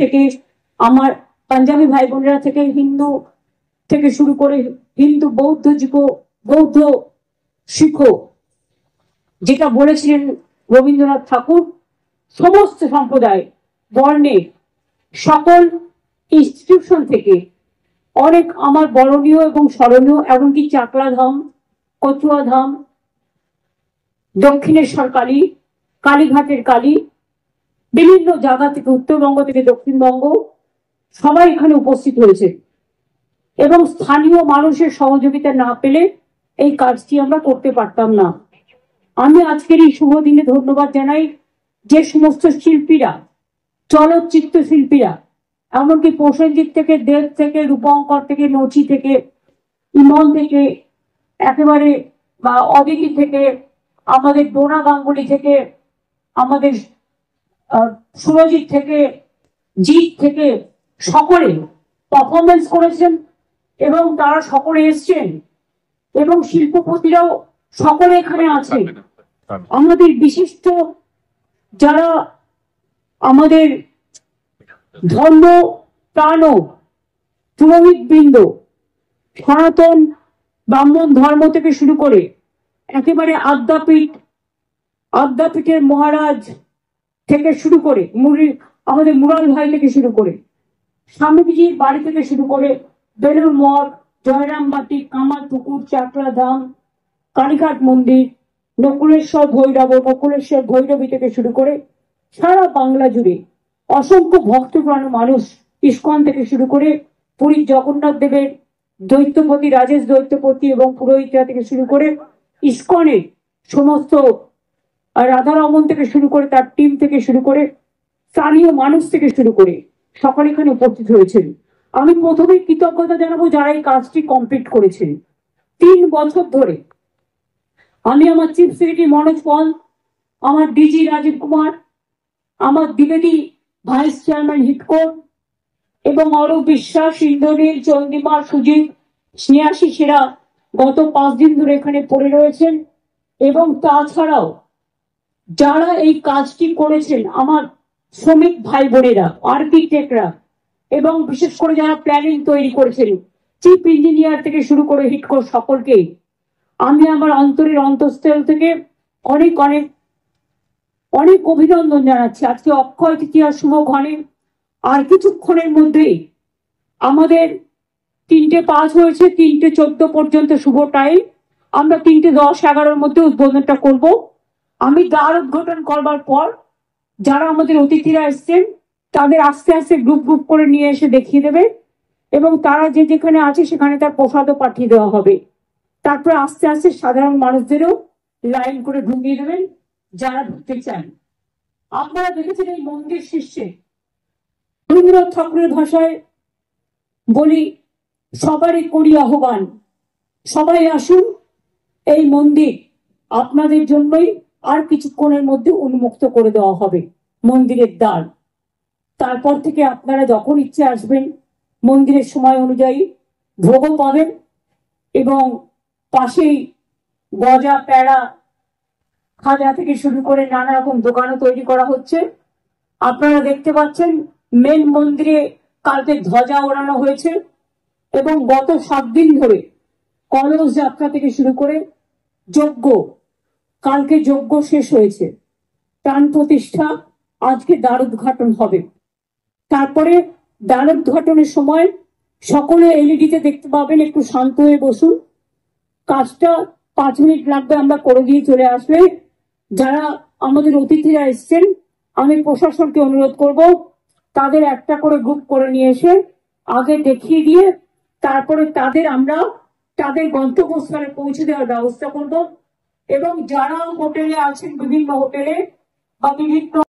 থেকে, আমার পাঞ্জাবি ভাই বোনেরা থেকে, হিন্দু থেকে শুরু করে হিন্দু, বৌদ্ধ, বৌদ্ধ, শিখ, যেটা বলেছিলেন রবীন্দ্রনাথ ঠাকুর, সমস্ত সম্প্রদায়, বর্ণের, সকল ইনস্টিটিউশন থেকে অনেক আমার বরণীয় এবং স্মরণীয়, এমনকি চাকলা ধাম, কচুয়া ধাম, দক্ষিণেশ্বর কালী, কালীঘাটের কালী, বিভিন্ন জায়গা থেকে, উত্তরবঙ্গ থেকে দক্ষিণবঙ্গ, সবাই এখানে উপস্থিত হয়েছে এবং স্থানীয় মানুষের সহযোগিতা না পেলে এই কাজটি আমরা করতে পারতাম না। আমি আজকের এই শুভ দিনে ধন্যবাদ জানাই যে সমস্ত শিল্পীরা, চলচ্চিত্র শিল্পীরা, এমনকি প্রসেনজিৎ থেকে, দেব থেকে, রূপঙ্কর থেকে, নচি থেকে, ইমন থেকে, একেবারে বা অদিতি থেকে, আমাদের ডোনা গাঙ্গুলি থেকে, আমাদের সুরজিৎ থেকে, জিৎ থেকে, সকলে পারফরমেন্স করেছেন এবং তারা সকলে এসছেন এবং শিল্পপতিরাও সকলে এখানে আছেন। আমাদের বিশিষ্ট যারা আমাদের ধর্ম প্রাণ পুরোহিত বৃন্দ, সনাতন ব্রাহ্মণ ধর্ম থেকে শুরু করে একেবারে আদ্যাপীঠের মহারাজ থেকে শুরু করে আমাদের মুরাল ভাই থেকে শুরু করে স্বামীজির বাড়ি থেকে শুরু করে বেলুর মঠ, জয়রামবাটি, কামারপুকুর, চাকলা ধাম, কালীঘাট মন্দির, নকুলেশ্বর ভৈরবী থেকে শুরু করে সারা বাংলা জুড়ে অসংখ্য ভক্তপ্রাণ মানুষ, ইস্কন থেকে শুরু করে পুরীর জগন্নাথ দেবের দৈত্যপতি, রাজেশ দৈত্যপতি এবং পুরোহিতরা থেকে শুরু করে ইস্কনের সমস্ত রাধারমন থেকে শুরু করে তার টিম থেকে শুরু করে স্থানীয় মানুষ থেকে শুরু করে সকলে এখানে উপস্থিত হয়েছেন। আমি প্রথমে কৃতজ্ঞতা জানাবো যারা এই কাজটি কমপ্লিট করেছেন। 3 বছর ধরে আমি আমার চিফ সেক্রেটারি মনোজ পল, আমার ডিজি রাজীব কুমার, আমার দ্বিবেদী ভাইস চেয়ারম্যান হিটকোর এবং অরূপ বিশ্বাস, ইন্দ্রনীল, চন্দ্রিমা, সুজিত, স্নেহাশী সেরা গত 5 দিন ধরে এখানে পড়ে রয়েছেন এবং তাছাড়াও যারা এই কাজটি করেছেন আমার শ্রমিক ভাই বোনেরা, আর্কিটেক্টরা এবং বিশেষ করে যারা প্ল্যানিং তৈরি করেছেন, চিফ ইঞ্জিনিয়ার থেকে শুরু করে হিটকোর, সকলকে আমি আমার অন্তরের অন্তঃস্থল থেকে অনেক অনেক অনেক অভিনন্দন জানাচ্ছি। আজকে অক্ষয় তৃতীয়া শুভ ঘনে, আর কিছুক্ষণের মধ্যেই আমাদের 3:05 হয়েছে, 3:14 পর্যন্ত শুভ টাইম। আমরা 3:10-11 মধ্যে উদ্বোধনটা করব। আমি দ্বার উদ্ঘাটন করবার পর যারা আমাদের অতিথিরা এসছেন তাদের আস্তে আস্তে গ্রুপ করে নিয়ে এসে দেখিয়ে দেবে এবং তারা যে যেখানে আছে সেখানে তার প্রসাদও পাঠিয়ে দেওয়া হবে। তারপরে আস্তে আস্তে সাধারণ মানুষদেরও লাইন করে ঢুকিয়ে দেবেন যারা ঢুকতে চান। আপনারা দেখেছেন এই মন্দির শীর্ষে রবীন্দ্রনাথ ঠাকুরের ভাষায় বলি, সবারই করি আহ্বান, সবাই আসুন, এই মন্দির আপনাদের জন্যই আর কিছুক্ষণের মধ্যে উন্মুক্ত করে দেওয়া হবে মন্দিরের দ্বার। তারপর থেকে আপনারা যখন ইচ্ছে আসবেন, মন্দিরের সময় অনুযায়ী ভোগও পাবেন এবং পাশেই গজা, প্যাড়া, খাজা থেকে শুরু করে নানা রকম দোকানও তৈরি করা হচ্ছে। আপনারা দেখতে পাচ্ছেন মেন মন্দিরে কালকে ধ্বজা ওড়ানো হয়েছে এবং গত 7 দিন ধরে কলস যাত্রা থেকে শুরু করে যজ্ঞ, কালকে যজ্ঞ শেষ হয়েছে, প্রাণ প্রতিষ্ঠা, আজকে দ্বার উদ্ঘাটন হবে। তারপরে দ্বার উদ্ঘাটনের সময় সকলে এলইডিতে দেখতে পাবেন। একটু শান্ত হয়ে বসুন, কাজটা 5 মিনিট লাগবে, আমরা করে দিয়ে চলে আসবে। যারা আমাদের অতিথিরা এসছেন আমি প্রশাসনকে অনুরোধ করব তাদের একটা করে গ্রুপ করে নিয়ে এসে আগে দেখিয়ে দিয়ে তারপরে আমরা তাদের গন্তব্যস্থলে পৌঁছে দেওয়ার ব্যবস্থা করব এবং যারা হোটেলে আছেন, বিভিন্ন হোটেলে বা বিভিন্ন